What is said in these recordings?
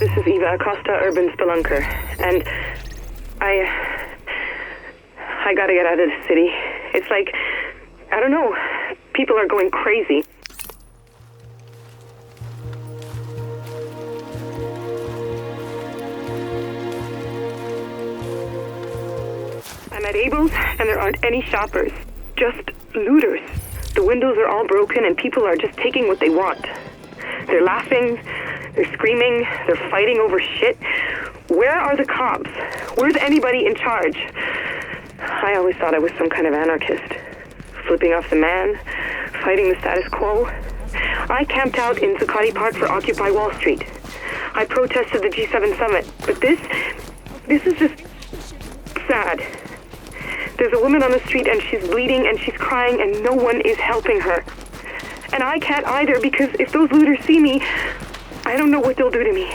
This is Eva Acosta, urban spelunker, and I gotta get out of the city. It's like, I don't know, people are going crazy. I'm at Abel's, and there aren't any shoppers, just looters. The windows are all broken, and people are just taking what they want. They're laughing, they're screaming, they're fighting over shit. Where are the cops? Where's anybody in charge? I always thought I was some kind of anarchist. Flipping off the man, fighting the status quo. I camped out in Zuccotti Park for Occupy Wall Street. I protested the G7 summit, but this is just sad. There's a woman on the street and she's bleeding and she's crying and no one is helping her. And I can't either because if those looters see me, I don't know what they'll do to me.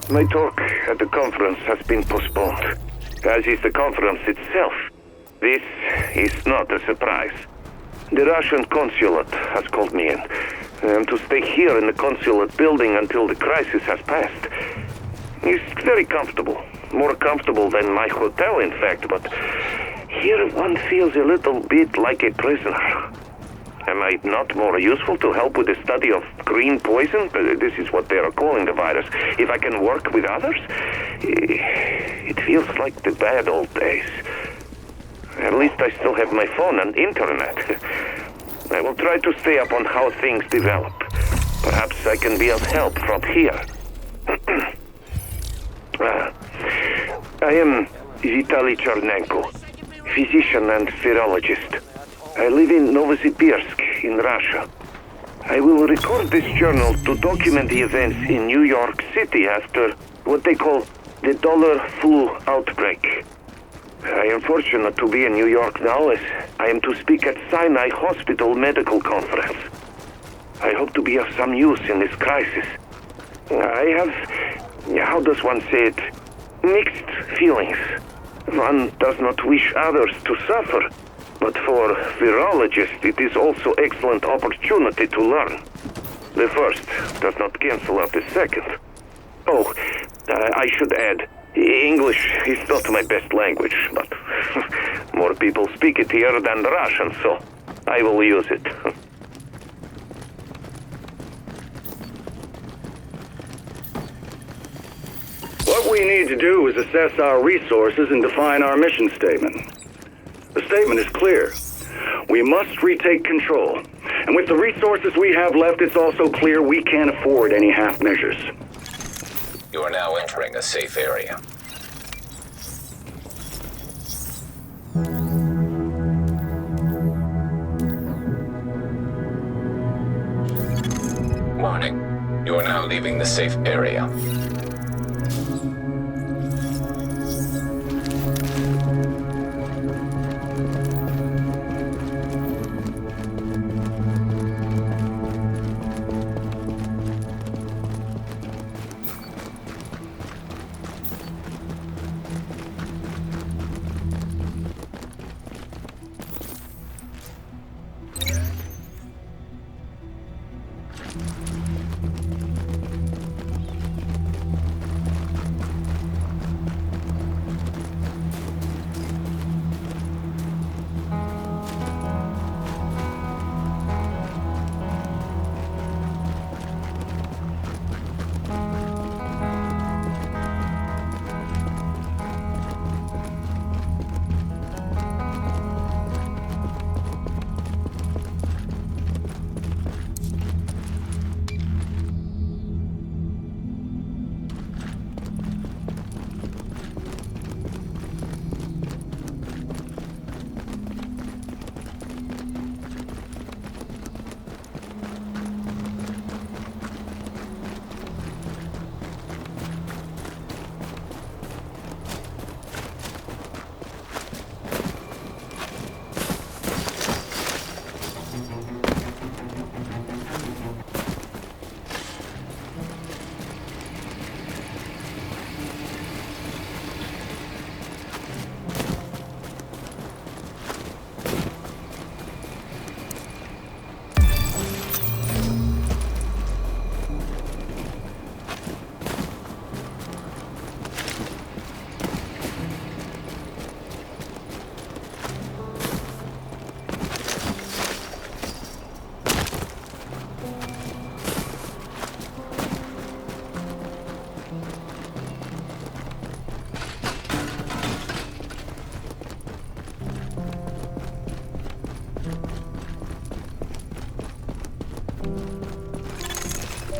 My talk at the conference has been postponed, as is the conference itself. This is not a surprise. The Russian consulate has called me in. I am to stay here in the consulate building until the crisis has passed. It's very comfortable. More comfortable than my hotel, in fact, but here one feels a little bit like a prisoner. Am I not more useful to help with the study of green poison? This is what they are calling the virus. If I can work with others? It feels like the bad old days. At least I still have my phone and internet. I will try to stay up on how things develop. Perhaps I can be of help from here. I am Vitaly Chernenko, physician and virologist. I live in Novosibirsk, in Russia. I will record this journal to document the events in New York City after what they call the dollar flu outbreak. I am fortunate to be in New York now as I am to speak at Sinai Hospital Medical Conference. I hope to be of some use in this crisis. I have, how does one say it, mixed feelings. One does not wish others to suffer. But for virologists, it is also excellent opportunity to learn. The first does not cancel out the second. Oh, I should add, English is not my best language, but more people speak it here than Russian, so I will use it. What we need to do is assess our resources and define our mission statement. The statement is clear. We must retake control. And with the resources we have left, it's also clear we can't afford any half measures. You are now entering a safe area. the safe area.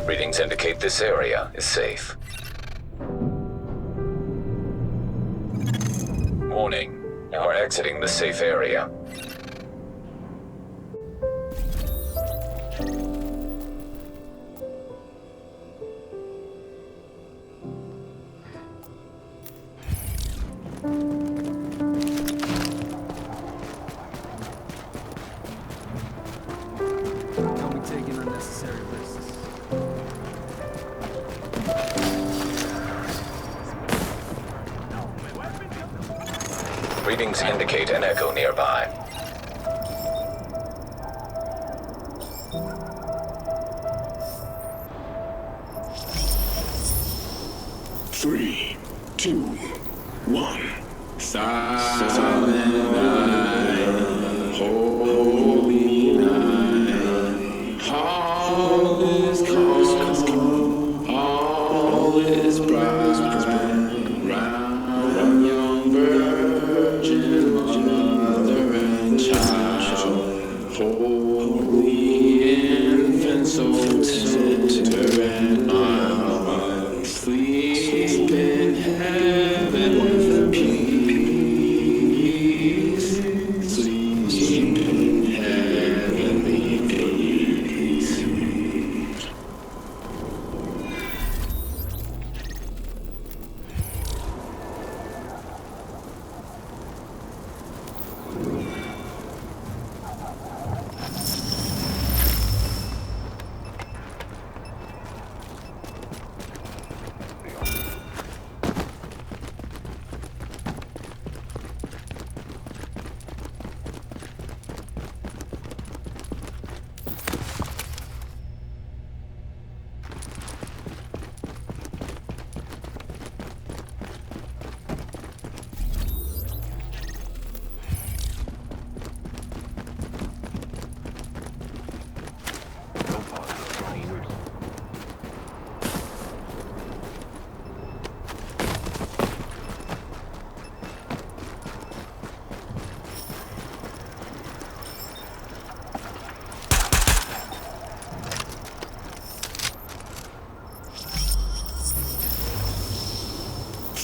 Readings indicate this area is safe. Warning, you are exiting the safe area. Don't be taking unnecessary risks. Readings indicate an echo nearby. Three, two, one. Silent night, holy night. All is calm, all is bright. Round young virgin, mother and child. Holy infant, so tender and mild. Sleep in heaven with peace. Sleep in heavenly peace.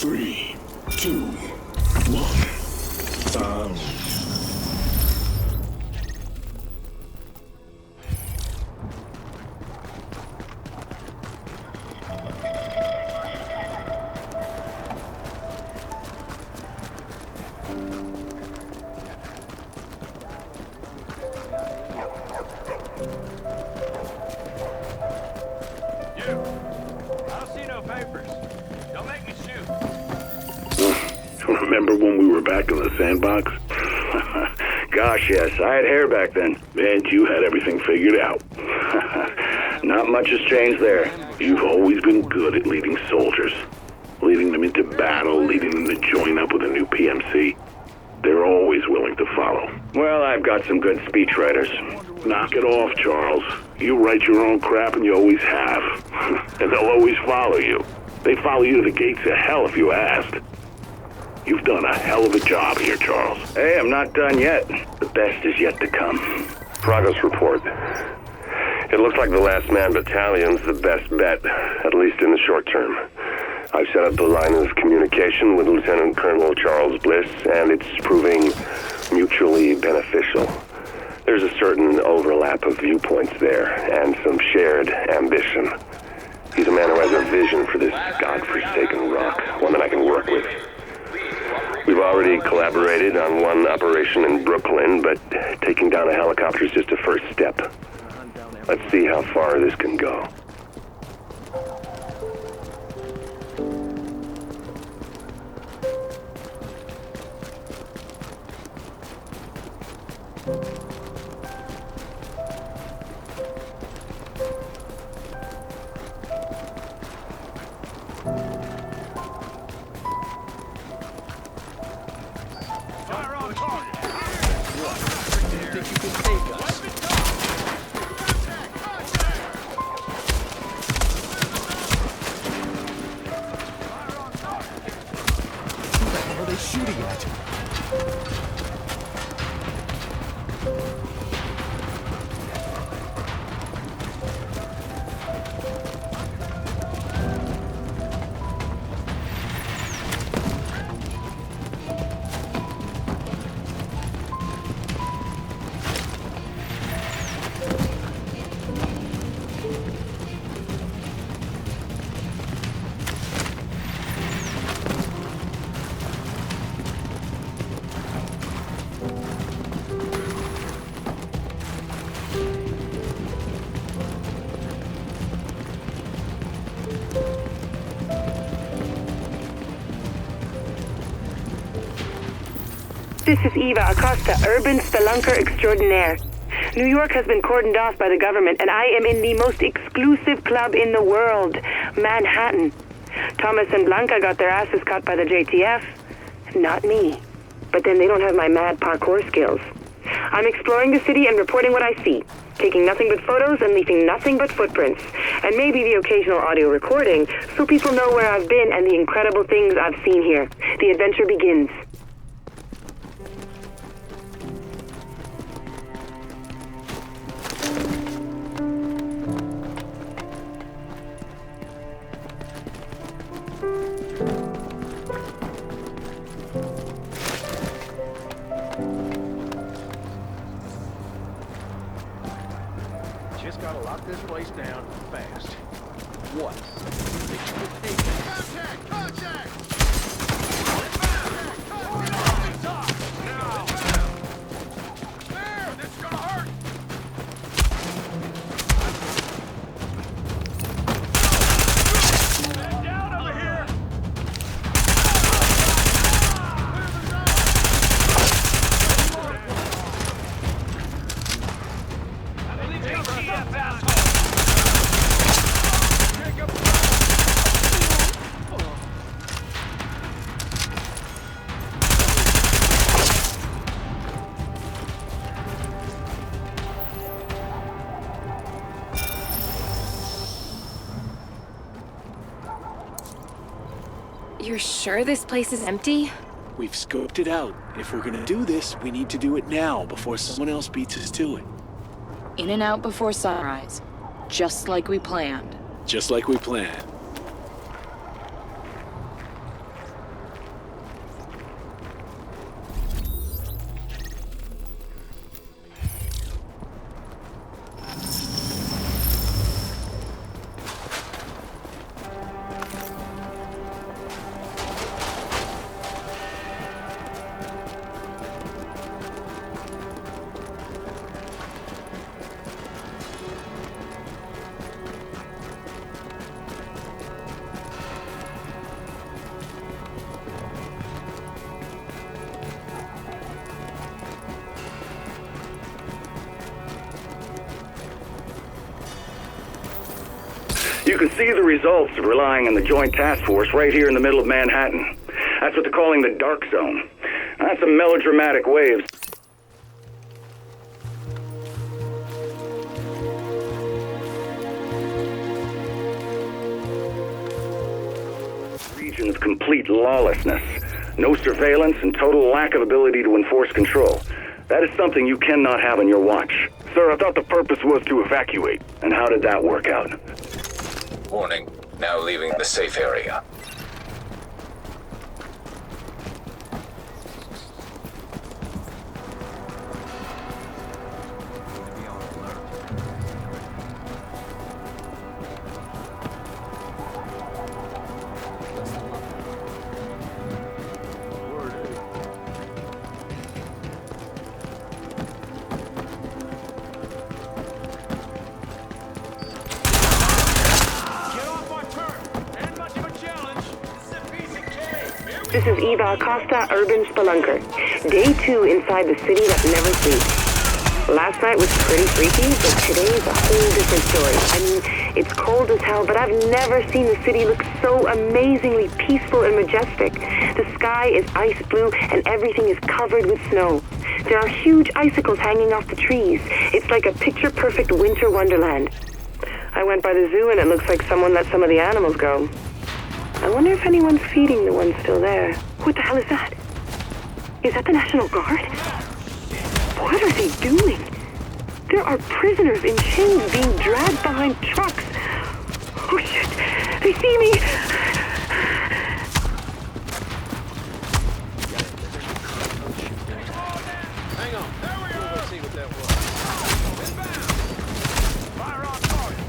Three, two, one. Silent. when we were back in the sandbox? Gosh, yes. I had hair back then. And you had everything figured out. Not much has changed there. You've always been good at leading soldiers. Leading them into battle, leading them to join up with a new PMC. They're always willing to follow. Well, I've got some good speechwriters. Knock it off, Charles. You write your own crap and you always have. And they'll always follow you. They follow you to the gates of hell if you asked. You've done a hell of a job here, Charles. Hey, I'm not done yet. The best is yet to come. Progress report. It looks like the Last Man Battalion's the best bet, at least in the short term. I've set up the line of communication with Lieutenant Colonel Charles Bliss, and it's proving mutually beneficial. There's a certain overlap of viewpoints there, and some shared ambition. He's a man who has a vision for this godforsaken rock, one that I can work with. We've already collaborated on one operation in Brooklyn, but taking down a helicopter is just a first step. Let's see how far this can go. This is Eva Acosta, urban spelunker extraordinaire. New York has been cordoned off by the government, and I am in the most exclusive club in the world, Manhattan. Thomas and Blanca got their asses cut by the JTF. Not me. But then they don't have my mad parkour skills. I'm exploring the city and reporting what I see, taking nothing but photos and leaving nothing but footprints, and maybe the occasional audio recording, so people know where I've been and the incredible things I've seen here. The adventure begins. Just gotta lock this place down fast. What? Contact! Contact! Now! There! This is gonna hurt! Stand down over here! You're sure this place is empty? We've scoped it out. If we're gonna do this, we need to do it now before someone else beats us to it. In and out before sunrise. Just like we planned. Just like we planned. You can see the results of relying on the Joint Task Force right here in the middle of Manhattan. That's what they're calling the Dark Zone. That's a melodramatic way of... region of complete lawlessness. No surveillance and total lack of ability to enforce control. That is something you cannot have on your watch. Sir, I thought the purpose was to evacuate. And how did that work out? Warning, now leaving the safe area. This is Eva Acosta, Urban Spelunker. Day 2 inside the city that never sleeps. Last night was pretty freaky, but today is a whole different story. I mean, it's cold as hell, but I've never seen the city look so amazingly peaceful and majestic. The sky is ice blue and everything is covered with snow. There are huge icicles hanging off the trees. It's like a picture-perfect winter wonderland. I went by the zoo and it looks like someone let some of the animals go. I wonder if anyone's feeding the ones still there. What the hell is that? Is that the National Guard? What are they doing? There are prisoners in chains being dragged behind trucks. Oh shit! They see me! Hang on. There we go. Let's see what that was. Inbound! Fire on target!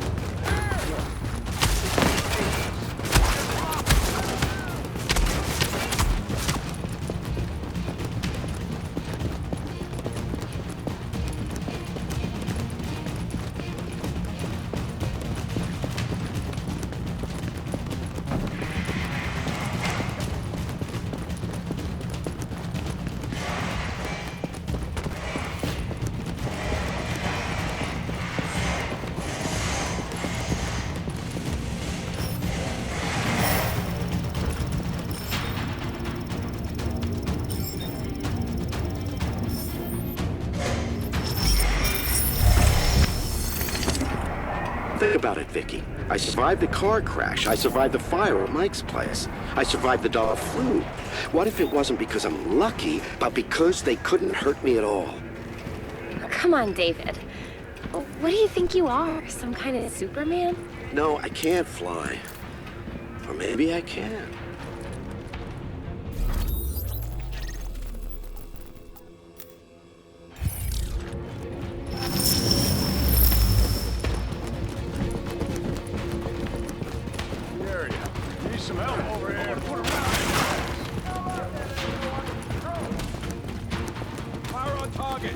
Think about it, Vicky. I survived the car crash. I survived the fire at Mike's place. I survived the dog flu. What if it wasn't because I'm lucky, but because they couldn't hurt me at all? Come on, David. What do you think you are? Some kind of Superman? No, I can't fly. Or maybe I can. Some help over here. Put around. Fire on target.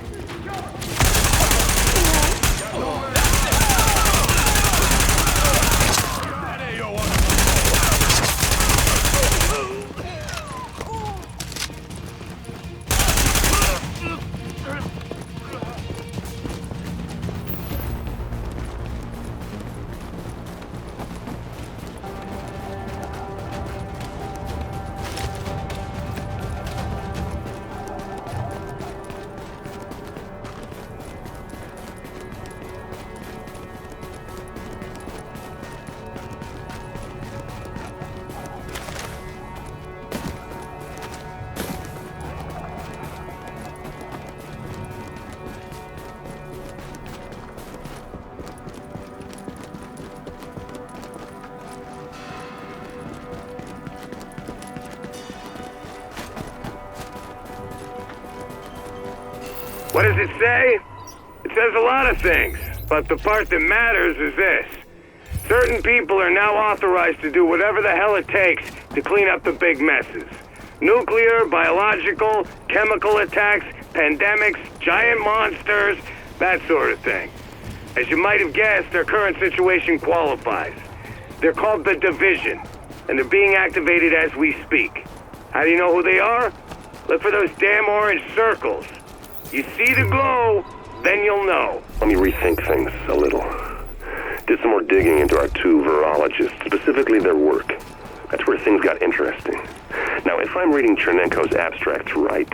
What does it say? It says a lot of things, but the part that matters is this. Certain people are now authorized to do whatever the hell it takes to clean up the big messes. Nuclear, biological, chemical attacks, pandemics, giant monsters, that sort of thing. As you might have guessed, their current situation qualifies. They're called the Division, and they're being activated as we speak. How do you know who they are? Look for those damn orange circles. You see the glow, then you'll know. Let me rethink things a little. Did some more digging into our two virologists, specifically their work. That's where things got interesting. Now, if I'm reading Chernenko's abstracts right,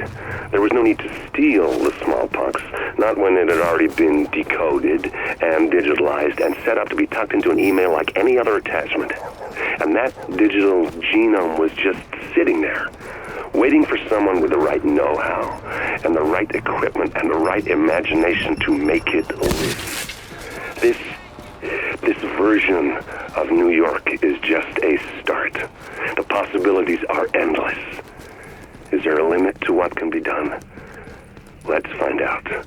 there was no need to steal the smallpox, not when it had already been decoded and digitalized and set up to be tucked into an email like any other attachment. And that digital genome was just sitting there, waiting for someone with the right know-how and the right equipment and the right imagination to make it live. This version of New York is just a start. The possibilities are endless. Is there a limit to what can be done? Let's find out.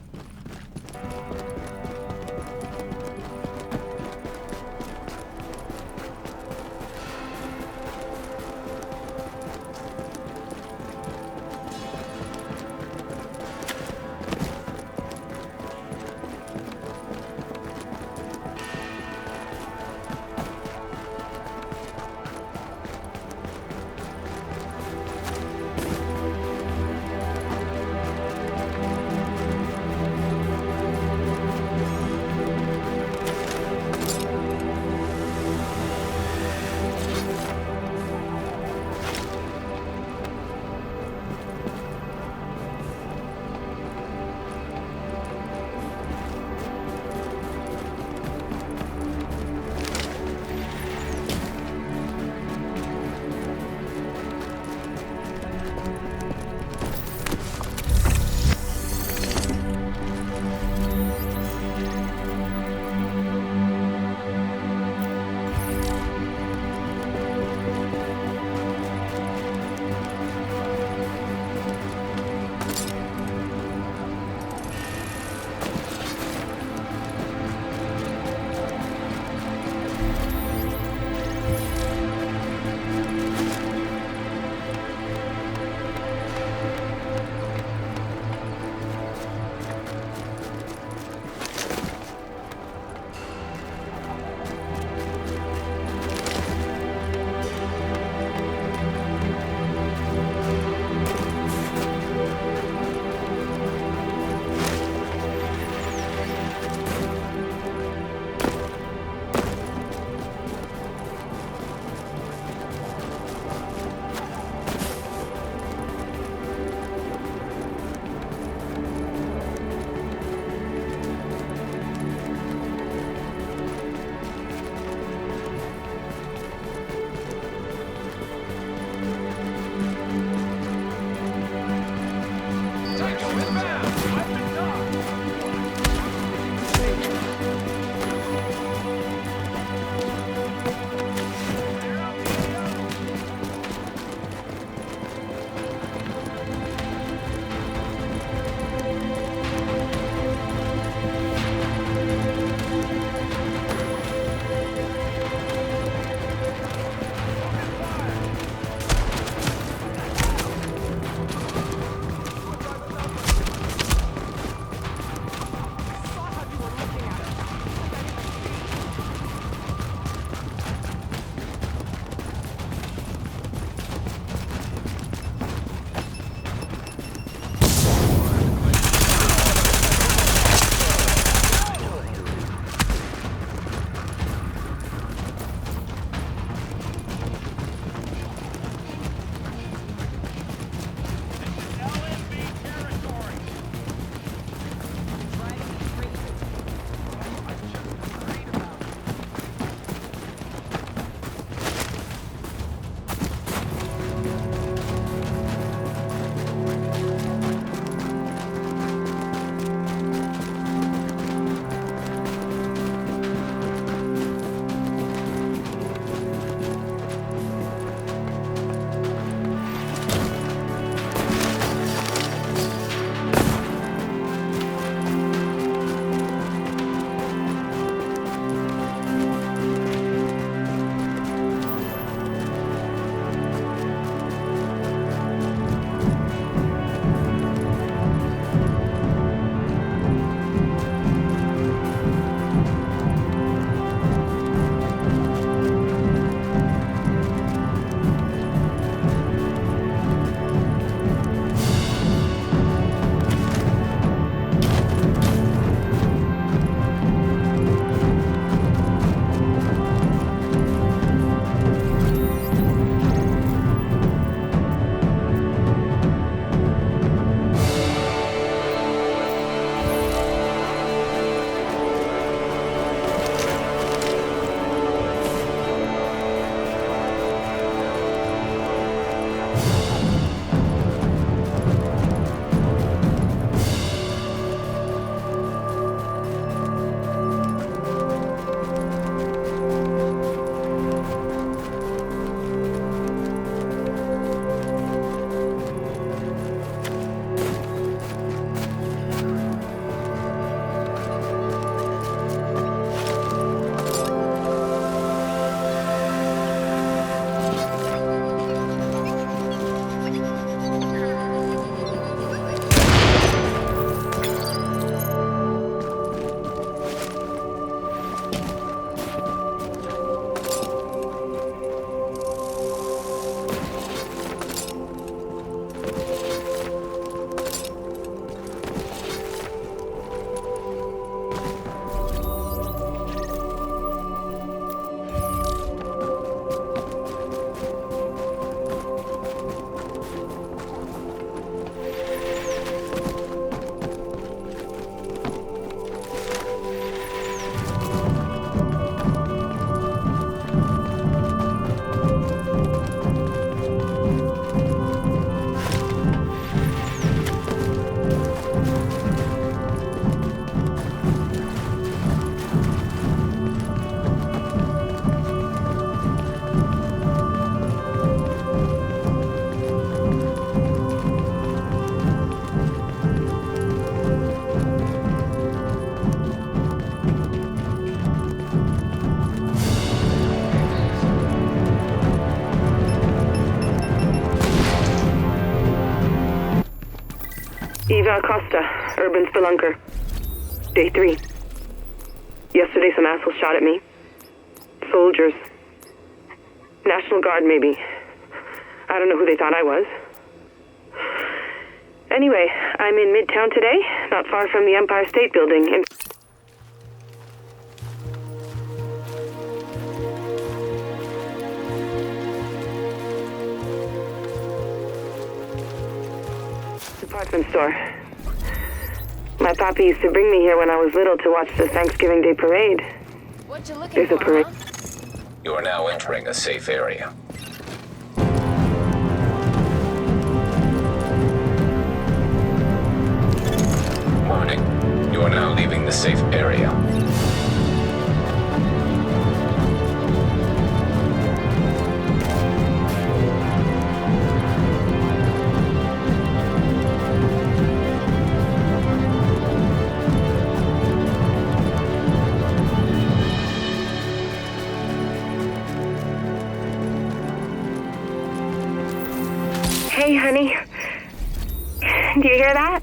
Eva Acosta, Urban Spelunker. Day 3. Yesterday some assholes shot at me. Soldiers. National Guard, maybe. I don't know who they thought I was. Anyway, I'm in Midtown today, not far from the Empire State Building. Department store. My papi used to bring me here when I was little to watch the Thanksgiving Day parade. What you looking There's a for, parade. huh? You are now entering a safe area. Warning. You are now leaving the safe area. Hey, honey. Do you hear that?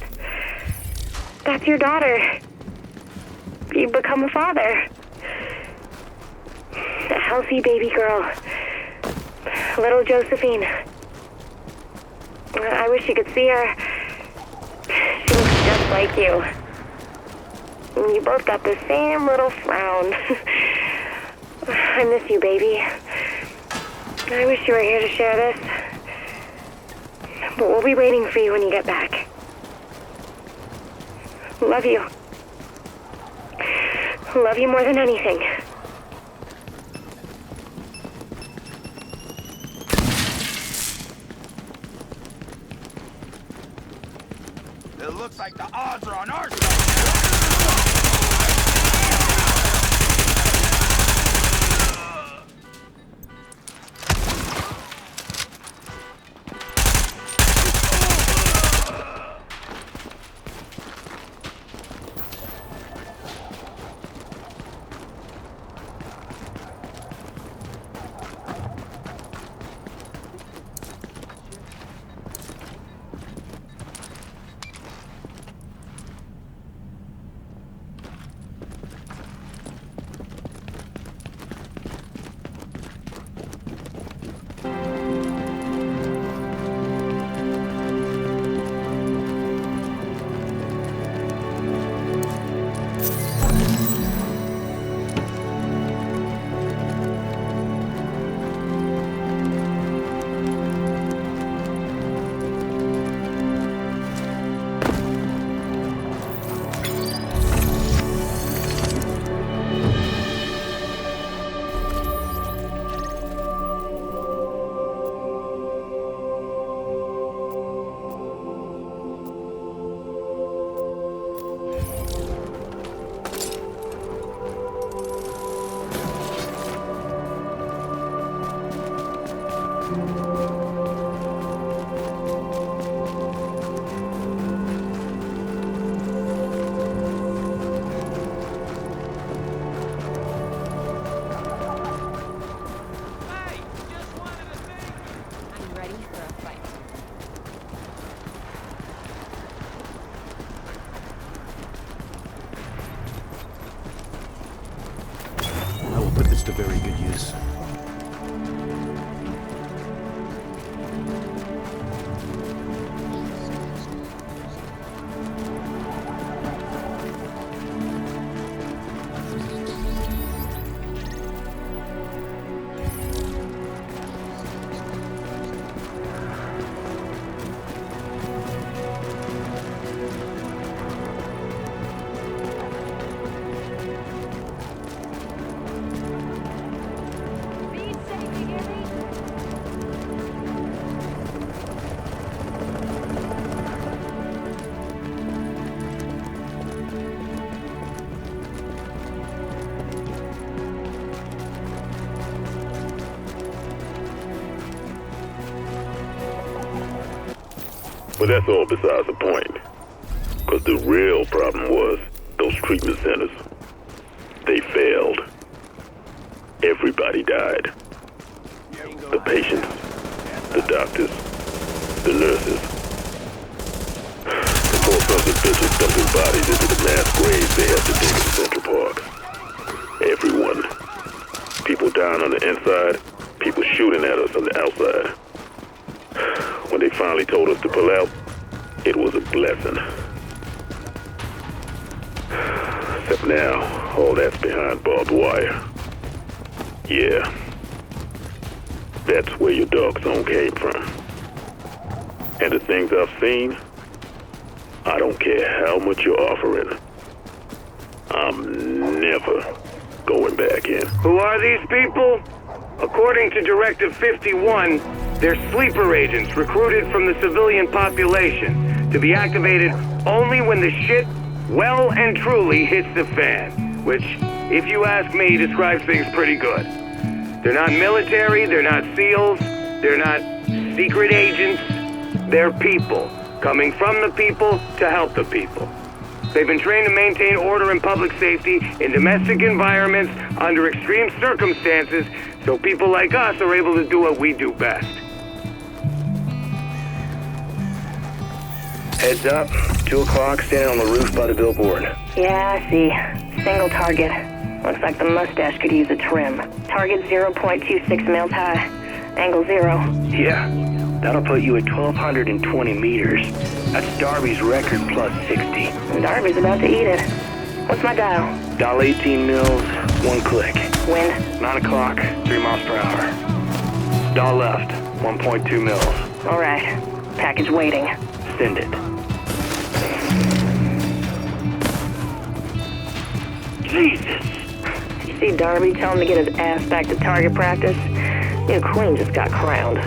That's your daughter. You've become a father. A healthy baby girl. Little Josephine. I wish you could see her. She looks just like you. You both got the same little frown. I miss you, baby. I wish you were here to share this. But we'll be waiting for you when you get back. Love you. Love you more than anything. It looks like the odds are on our side. To very good use. But that's all besides the point. Because the real problem was those treatment centers. They failed. Everybody died. The patients, the doctors, the nurses. The poor sons of bitches dumping bodies into the mass graves they had to dig in Central Park. Everyone. People dying on the inside, people shooting at us on the outside. When they finally told us to pull out, it was a blessing. Except now, all that's behind barbed wire. Yeah. That's where your dog zone came from. And the things I've seen, I don't care how much you're offering. I'm never going back in. Who are these people? According to Directive 51, they're sleeper agents recruited from the civilian population to be activated only when the shit well and truly hits the fan, which, if you ask me, describes things pretty good. They're not military, they're not SEALs, they're not secret agents, they're people, coming from the people to help the people. They've been trained to maintain order and public safety in domestic environments under extreme circumstances, so people like us are able to do what we do best. Heads up, 2 o'clock, standing on the roof by the billboard. Yeah, I see. Single target. Looks like the mustache could use a trim. Target 0.26 mils high. Angle 0. Yeah, that'll put you at 1,220 meters. That's Darby's record plus 60. Darby's about to eat it. What's my dial? Dial 18 mils, 1 click. Wind? 9 o'clock, 3 miles per hour. Dial left, 1.2 mils. All right. Package waiting. Send it. Jesus! You see Darby tell him to get his ass back to target practice? New queen just got crowned.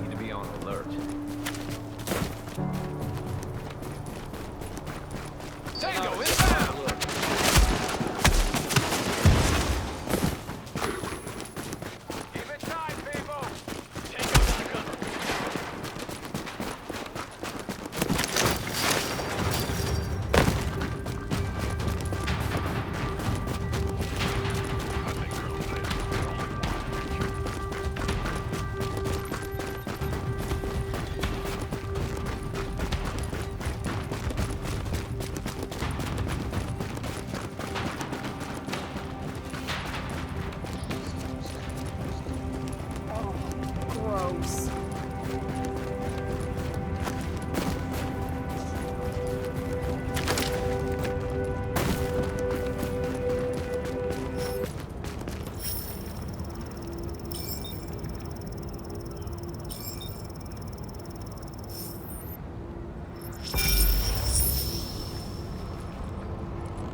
Need to be on alert. Tango inbound! Give it time, people! Tango got cover. Gross.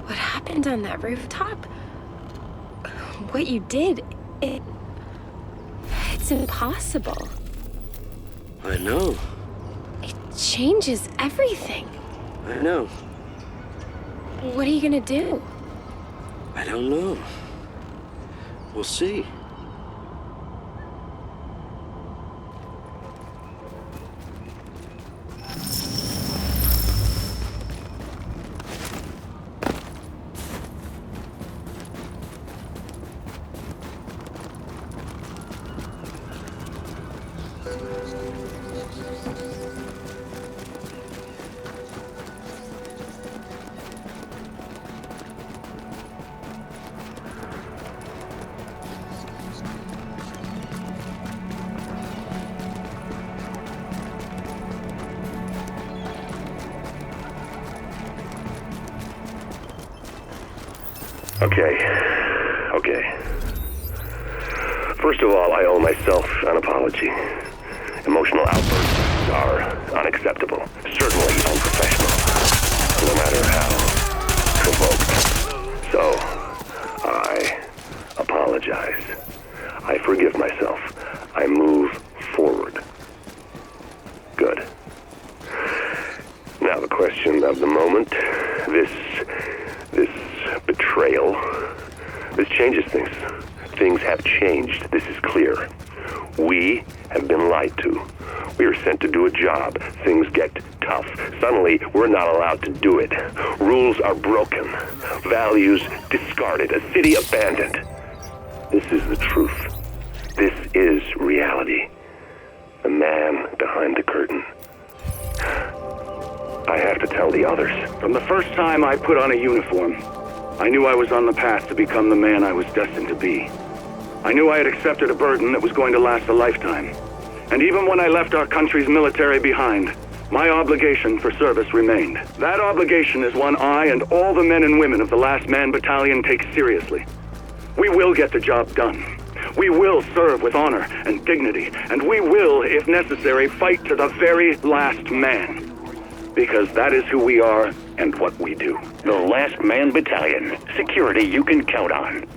What happened on that rooftop? What you did, it's impossible. I know. It changes everything. I know. What are you gonna do? I don't know. We'll see. Okay. First of all, I owe myself an apology. Emotional outbursts are unacceptable, certainly unprofessional, no matter how provoked. So, I apologize. I forgive myself. I move forward. Good. Now the question of the moment, this betrayal, this changes things. Things have changed, this is clear. We have been lied to. We are sent to do a job. Things get tough. Suddenly, we're not allowed to do it. Rules are broken. Values discarded. A city abandoned. This is the truth. This is reality. The man behind the curtain. I have to tell the others. From the first time I put on a uniform, I knew I was on the path to become the man I was destined to be. I knew I had accepted a burden that was going to last a lifetime. And even when I left our country's military behind, my obligation for service remained. That obligation is one I and all the men and women of the Last Man Battalion take seriously. We will get the job done. We will serve with honor and dignity, and we will, if necessary, fight to the very last man. Because that is who we are and what we do. The Last Man Battalion. Security you can count on.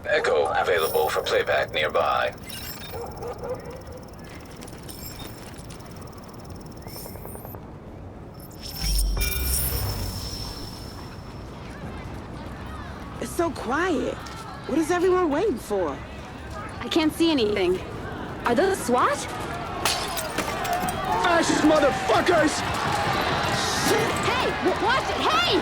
Echo available for playback nearby. It's so quiet. What is everyone waiting for? I can't see anything. Are those SWAT? Fascist motherfuckers! Hey! Watch it! Hey!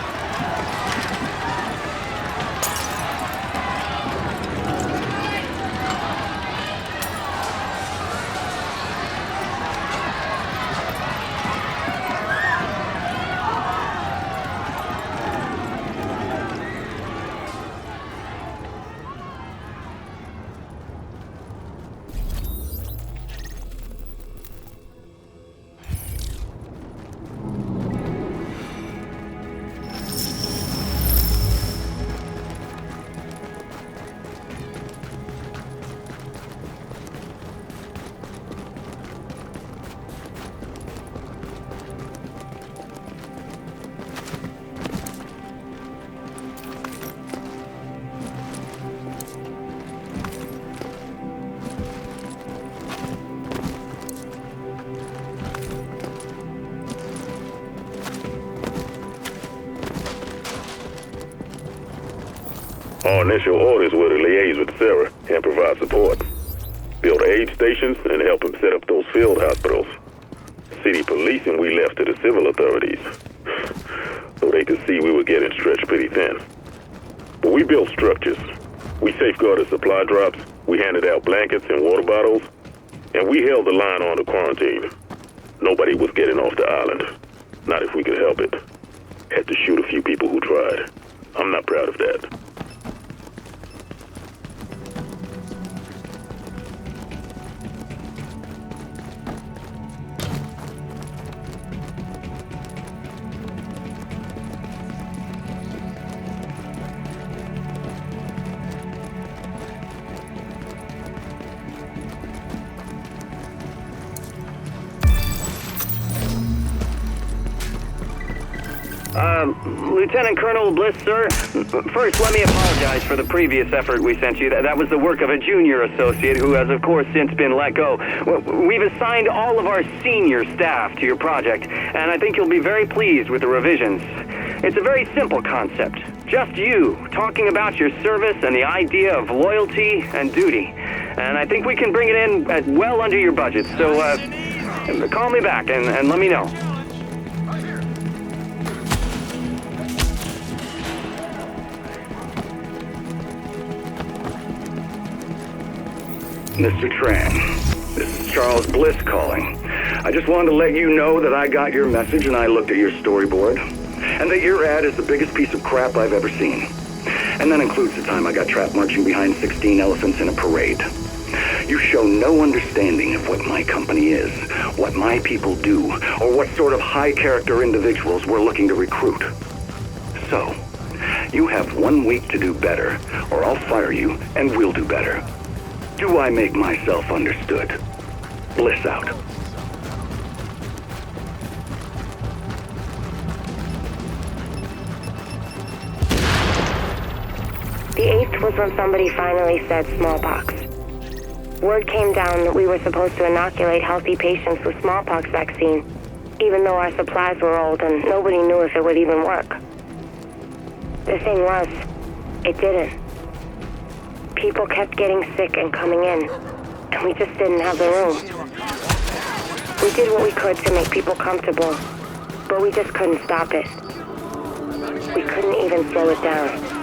Our initial orders were to liaise with Sarah and provide support. Build aid stations and help them set up those field hospitals. City policing we left to the civil authorities, so they could see we were getting stretched pretty thin. But we built structures. We safeguarded supply drops, we handed out blankets and water bottles, and we held the line on to quarantine. Nobody was getting off the island. Not if we could help it. Had to shoot a few people who tried. I'm not proud of that. Lieutenant Colonel Bliss, sir. First, let me apologize for the previous effort we sent you. That was the work of a junior associate who has, of course, since been let go. We've assigned all of our senior staff to your project, and I think you'll be very pleased with the revisions. It's a very simple concept. Just you, talking about your service and the idea of loyalty and duty. And I think we can bring it in at well under your budget, so, call me back and let me know. Mr. Tran, this is Charles Bliss calling. I just wanted to let you know that I got your message and I looked at your storyboard, and that your ad is the biggest piece of crap I've ever seen. And that includes the time I got trapped marching behind 16 elephants in a parade. You show no understanding of what my company is, what my people do, or what sort of high-character individuals we're looking to recruit. So, you have 1 week to do better, or I'll fire you and we'll do better. Do I make myself understood? Bliss out. The 8th was when somebody finally said smallpox. Word came down that we were supposed to inoculate healthy patients with smallpox vaccine, even though our supplies were old and nobody knew if it would even work. The thing was, it didn't. People kept getting sick and coming in, and we just didn't have the room. We did what we could to make people comfortable, but we just couldn't stop it. We couldn't even slow it down.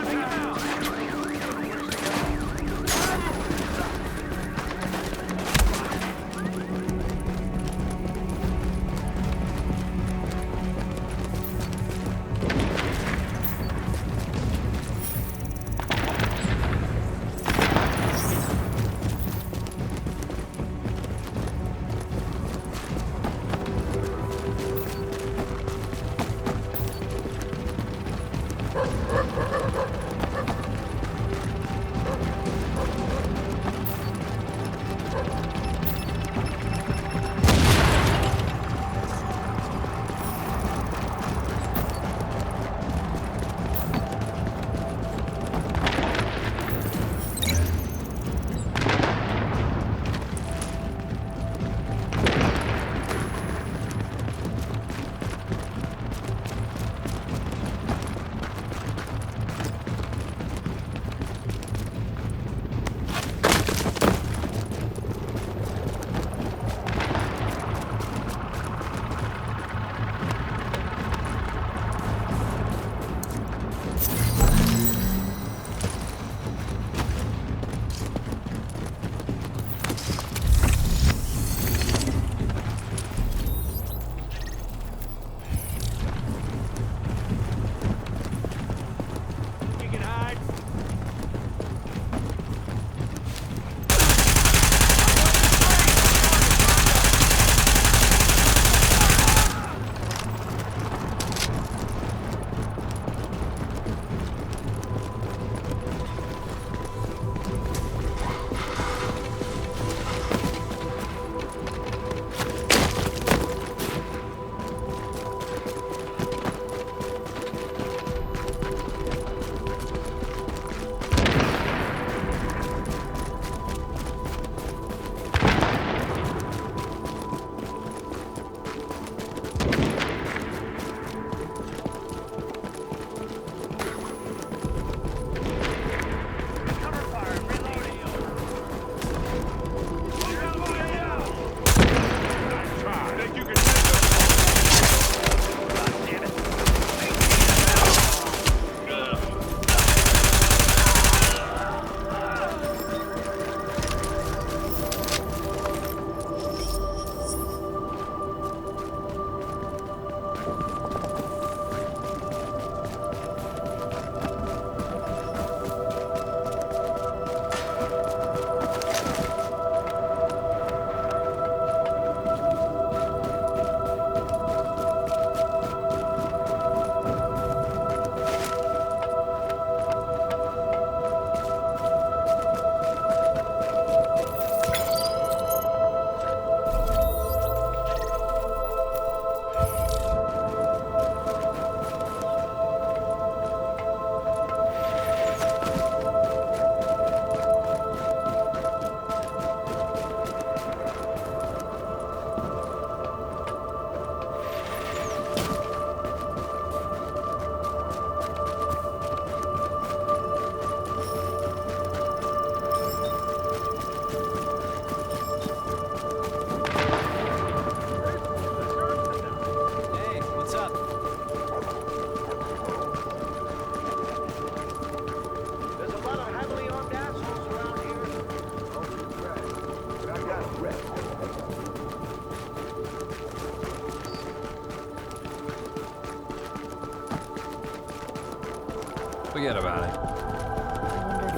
Forget about it.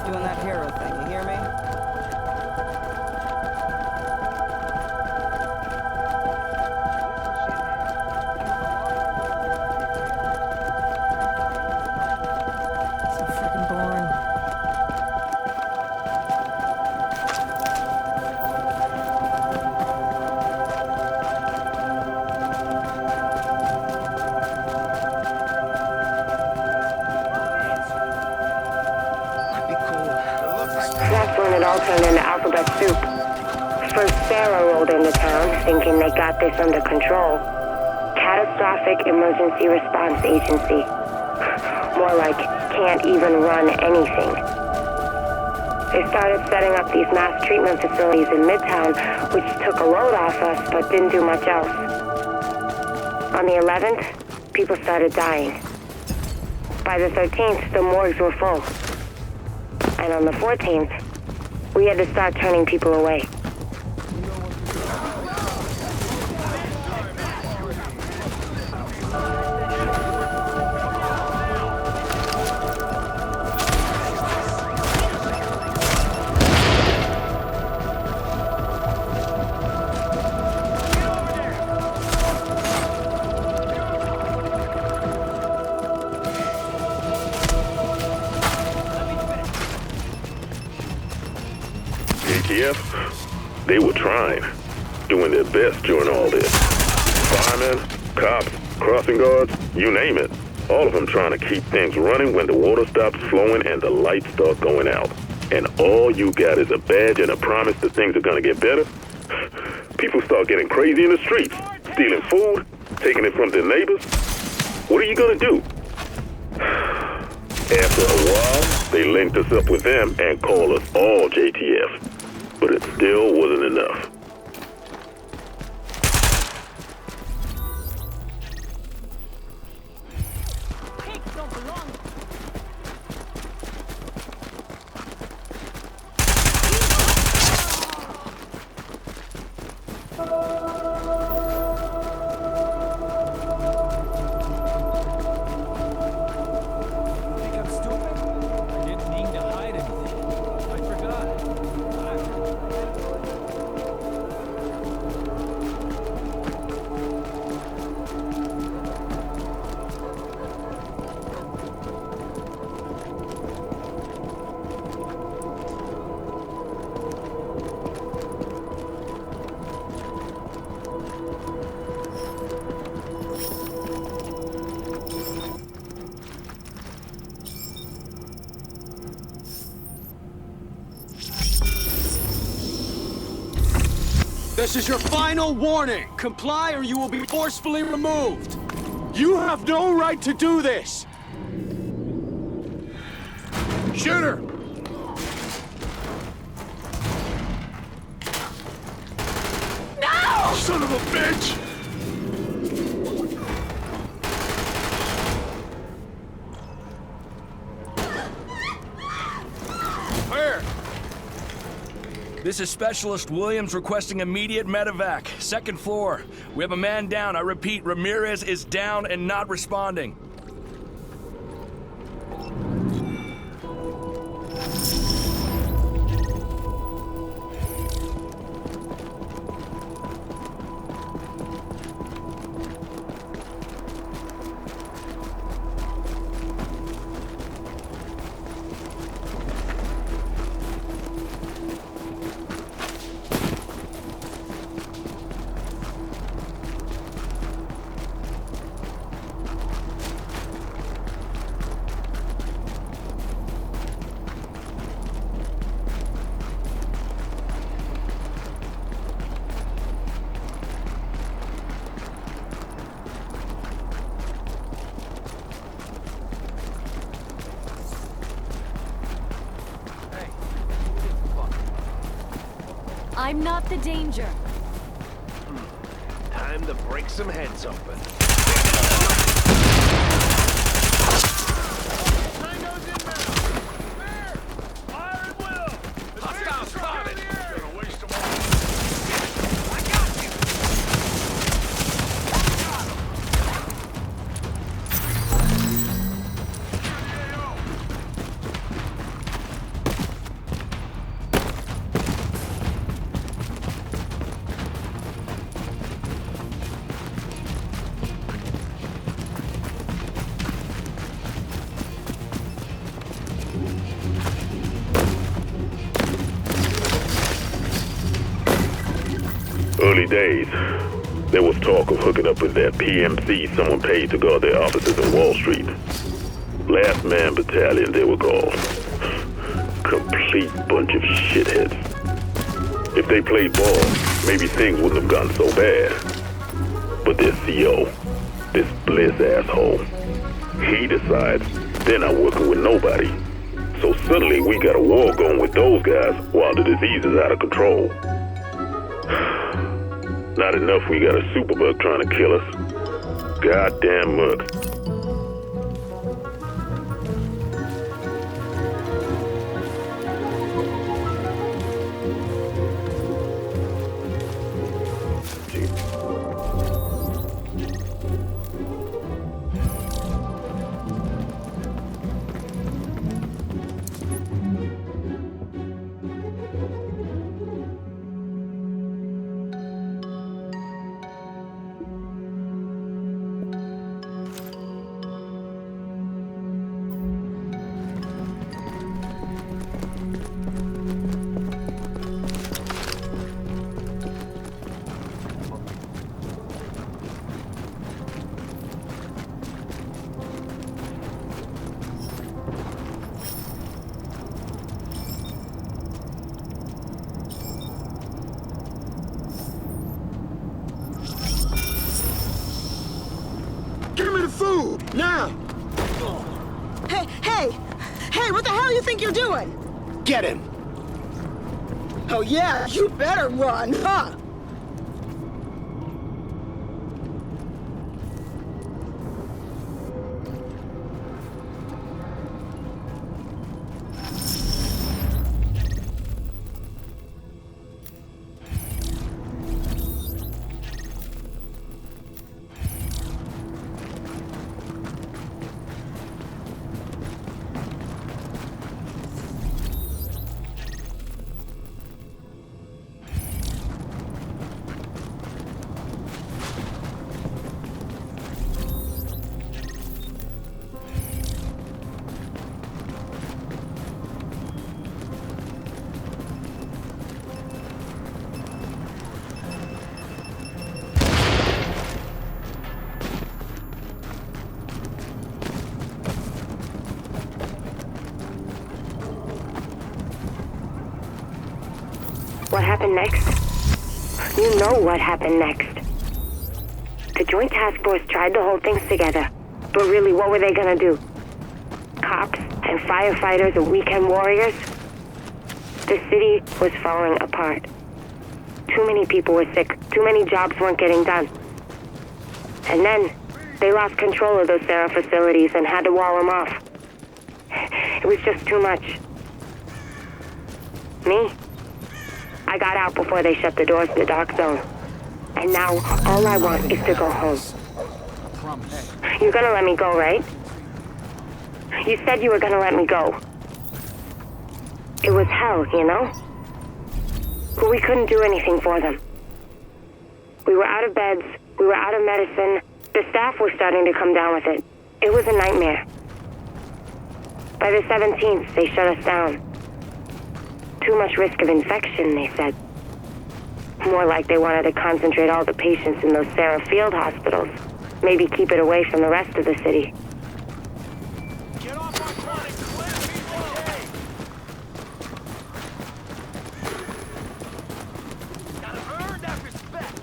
Doing that hero thing, you hear me? So freaking boring. That's when it all turned into alphabet soup. First, Sarah rolled into town, thinking they got this under control. Catastrophic Emergency Response Agency. More like, can't even run anything. They started setting up these mass treatment facilities in Midtown, which took a load off us, but didn't do much else. On the 11th, people started dying. By the 13th, the morgues were full. And on the 14th, we had to start turning people away. ATF, they were trying, doing their best during all this. Firemen, cops, crossing guards, you name it. All of them trying to keep things running when the water stops flowing and the lights start going out. And all you got is a badge and a promise that things are gonna get better. People start getting crazy in the streets, stealing food, taking it from their neighbors. What are you gonna do? After a while, they linked us up with them and called us all JTF. But it still wasn't enough. This is your final warning. Comply or you will be forcefully removed. You have no right to do this. Shoot her! No! Son of a bitch! Where? This is Specialist Williams requesting immediate medevac. Second floor. We have a man down. I repeat, Ramirez is down and not responding. I'm not the danger. Time to break some heads open. Hostile spotted! Gonna waste them all. I got you! early days, there was talk of hooking up with that PMC someone paid to guard their offices in Wall Street. Last Man Battalion, they were called. Complete bunch of shitheads. If they played ball, maybe things wouldn't have gotten so bad. But their CO, this Bliss asshole, he decides they're not working with nobody. So suddenly we got a war going with those guys while the disease is out of control. Not enough we got a superbug trying to kill us. Goddamn mug. Give me the food, now! Hey, what the hell you think you're doing? Get him! Oh yeah, you better run, huh? What happened next? You know what happened next. The Joint Task Force tried to hold things together, but really, what were they gonna do? Cops and firefighters and weekend warriors? The city was falling apart. Too many people were sick. Too many jobs weren't getting done. And then, they lost control of those Sarah facilities and had to wall them off. It was just too much. Me? I got out before they shut the doors to the dark zone. And now, all I want is to go home. You're gonna let me go, right? You said you were gonna let me go. It was hell, you know? But we couldn't do anything for them. We were out of beds, we were out of medicine, the staff was starting to come down with it. It was a nightmare. By the 17th, they shut us down. Too much risk of infection, they said. More like they wanted to concentrate all the patients in those Sarah Field hospitals. Maybe keep it away from the rest of the city. Get off our planet, clear people! Gotta earn that respect!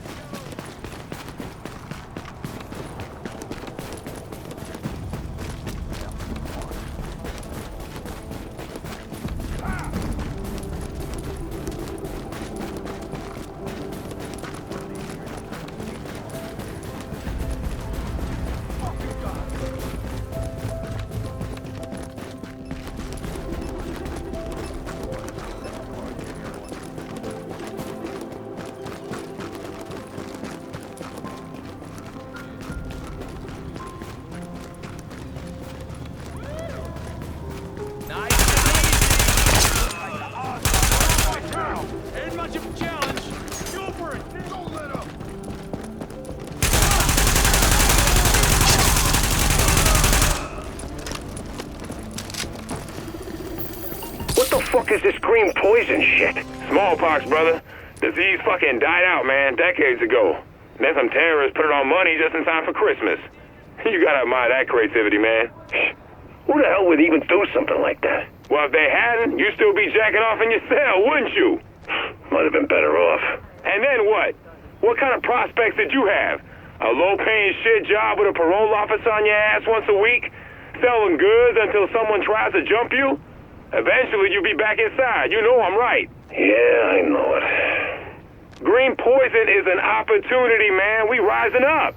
What the fuck is this green poison shit? Smallpox, brother. Disease fucking died out, man, decades ago. Then some terrorists put it on money just in time for Christmas. You gotta admire that creativity, man. Who the hell would even do something like that? Well, if they hadn't, you'd still be jacking off in your cell, wouldn't you? Might have been better off. And then what? What kind of prospects did you have? A low-paying shit job with a parole officer on your ass once a week? Selling goods until someone tries to jump you? Eventually you'll be back inside. You know I'm right. Yeah, I know it. Green poison is an opportunity, man. We rising up.